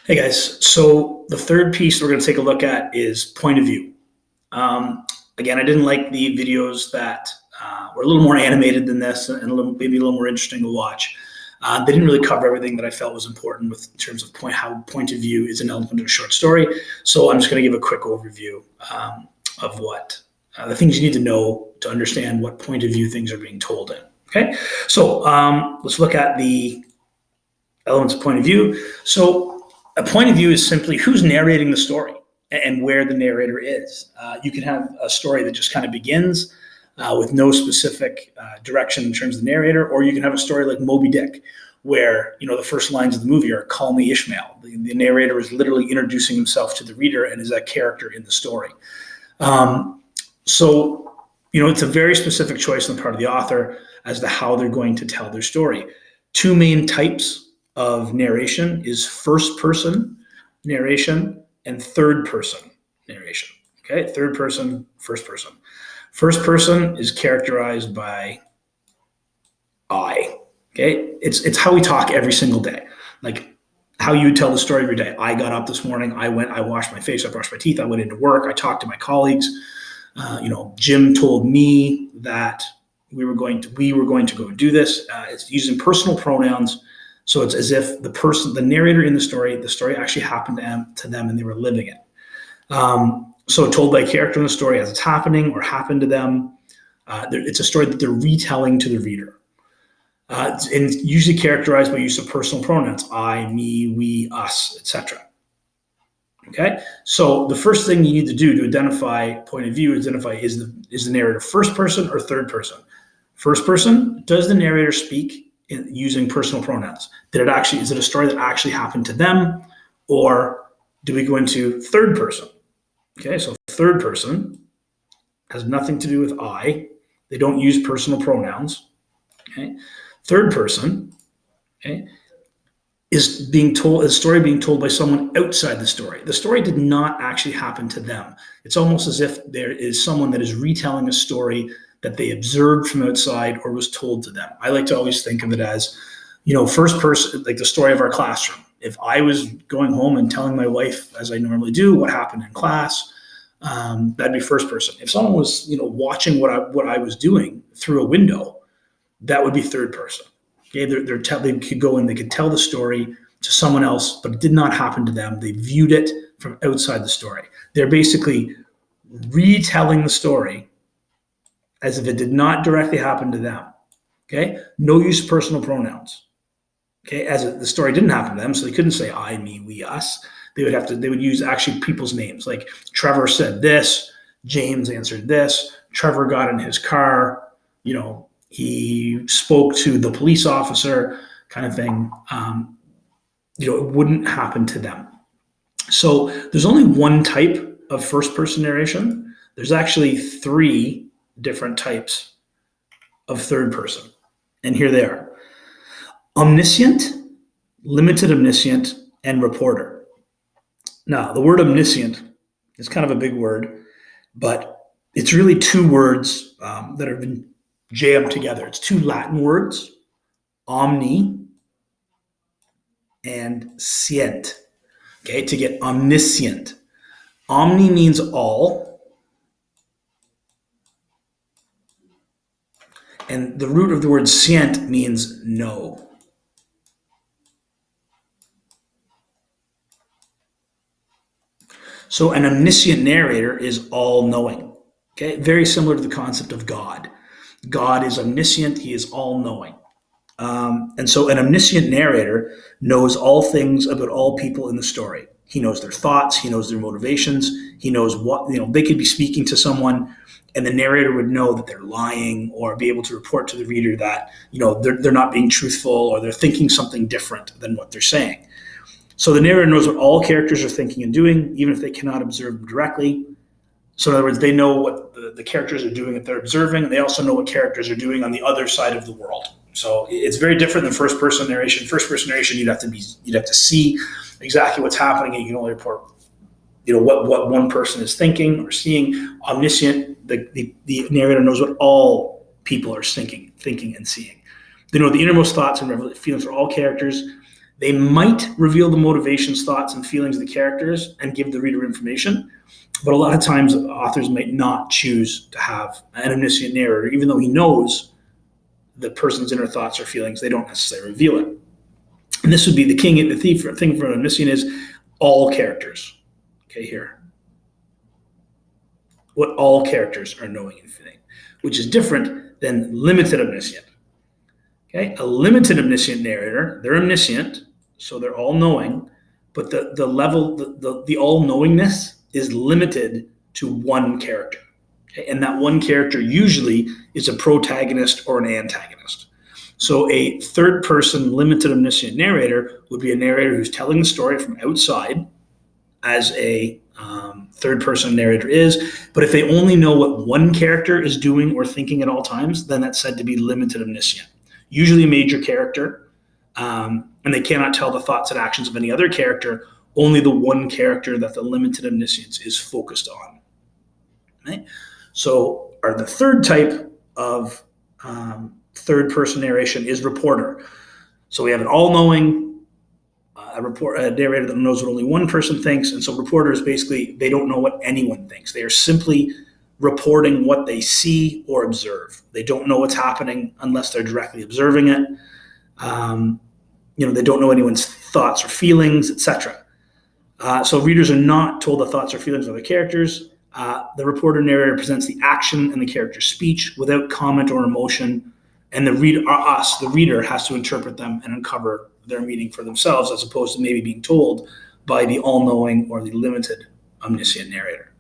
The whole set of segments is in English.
Hey guys, so the third piece we're going to take a look at is point of view. Again, I didn't like the videos that were a little more animated than this and maybe a little more interesting to watch. They didn't really cover everything that I felt was important in terms of how point of view is an element in a short story. So I'm just going to give a quick overview of what the things you need to know to understand what point of view things are being told in. Okay, so let's look at the elements of point of view. So a point of view is simply who's narrating the story and where the narrator is. You can have a story that just kind of begins with no specific direction in terms of the narrator, or you can have a story like Moby Dick, where the first lines of the movie are "Call me Ishmael." The narrator is literally introducing himself to the reader and is a character in the story. So it's a very specific choice on the part of the author as to how they're going to tell their story. Two main types of narration is first person narration and third person narration. Okay, third person, first person. First person is characterized by I. Okay, it's how we talk every single day, like how you tell the story every day. I got up this morning, I washed my face, I brushed my teeth, I went into work, I talked to my colleagues. Jim told me that we were going to go do this. It's using personal pronouns. So it's as if the narrator in the story actually happened to them and they were living it. So told by a character in the story as it's happening or happened to them. It's a story that they're retelling to the reader. And usually characterized by use of personal pronouns, I, me, we, us, etc. Okay, so the first thing you need to do to identify point of view, is the narrator first person or third person? First person, does the narrator speak using personal pronouns? Is it a story that actually happened to them, or do we go into third person? Okay, so third person has nothing to do with I. They don't use personal pronouns. Okay, third person, okay, is a story being told by someone outside the story. The story did not actually happen to them. It's almost as if there is someone that is retelling a story that they observed from outside or was told to them. I like to always think of it as, first person, like the story of our classroom. If I was going home and telling my wife, as I normally do, what happened in class, that'd be first person. If someone was, watching what I was doing through a window, that would be third person. Okay, they could go and they could tell the story to someone else, but it did not happen to them. They viewed it from outside the story. They're basically retelling the story as if it did not directly happen to them. Okay, no use of personal pronouns. Okay, the story didn't happen to them, so they couldn't say I, me, we, us. They would use actually people's names, like Trevor said this, James answered this, Trevor got in his car, he spoke to the police officer, kind of thing. It wouldn't happen to them. So there's only one type of first person narration. There's actually three different types of third person. And here they are: omniscient, limited omniscient, and reporter. Now, the word omniscient is kind of a big word, but it's really two words that have been jammed together. It's two Latin words, omni and scient. Okay, to get omniscient. Omni means all, and the root of the word scient means know. So an omniscient narrator is all-knowing. Okay, very similar to the concept of God. God is omniscient, he is all-knowing. And so an omniscient narrator knows all things about all people in the story. He knows their thoughts, he knows their motivations, he knows what, they could be speaking to someone and the narrator would know that they're lying or be able to report to the reader that, they're not being truthful or they're thinking something different than what they're saying. So the narrator knows what all characters are thinking and doing, even if they cannot observe them directly. So in other words, they know what the characters are doing that they're observing, and they also know what characters are doing on the other side of the world. So it's very different than first-person narration. First-person narration, you'd have to see exactly what's happening, and you can only report, what one person is thinking or seeing. Omniscient, the narrator knows what all people are thinking and seeing. They know the innermost thoughts and feelings for all characters. They might reveal the motivations, thoughts, and feelings of the characters and give the reader information, but a lot of times authors might not choose to have an omniscient narrator, even though he knows the person's inner thoughts or feelings. They don't necessarily reveal it. And this would be the thing for an omniscient is all characters. Okay, here. What all characters are knowing and feeling, which is different than limited omniscient. Okay, a limited omniscient narrator, they're omniscient, so they're all knowing, but the level, the all knowingness is limited to one character. Okay? And that one character usually is a protagonist or an antagonist. So a third person limited omniscient narrator would be a narrator who's telling the story from outside, as a third person narrator is, but if they only know what one character is doing or thinking at all times, then that's said to be limited omniscient. Usually a major character, and they cannot tell the thoughts and actions of any other character, only the one character that the limited omniscience is focused on. Right? So the third type of third person narration is reporter. So we have an all-knowing a narrator that knows what only one person thinks, and so reporters basically, they don't know what anyone thinks. They are simply reporting what they see or observe. They don't know what's happening unless they're directly observing it. They don't know anyone's thoughts or feelings, etc. So readers are not told the thoughts or feelings of the characters. The reporter narrator presents the action and the character's speech without comment or emotion, and the reader has to interpret them and uncover their meaning for themselves, as opposed to maybe being told by the all-knowing or the limited omniscient narrator.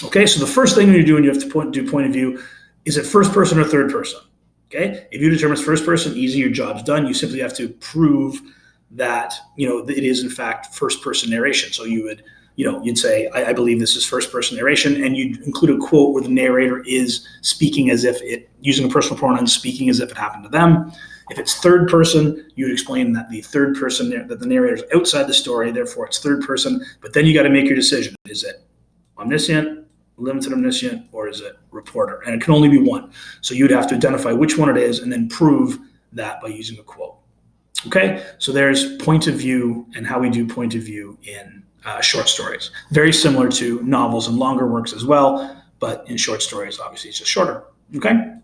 Okay, so the first thing you're doing, you have to do point of view. Is it first person or third person? Okay, if you determine it's first person, easy, your job's done. You simply have to prove that it is in fact first person narration. So you'd say, I believe this is first person narration, and you'd include a quote where the narrator is speaking as if using a personal pronoun, speaking as if it happened to them. If it's third person, you'd explain that the third person, that the narrator is outside the story, therefore it's third person. But then you got to make your decision: is it omniscient, limited omniscient, or is it reporter? And it can only be one. So you'd have to identify which one it is and then prove that by using a quote. Okay, so there's point of view and how we do point of view in short stories. Very similar to novels and longer works as well, but in short stories, obviously it's just shorter. Okay.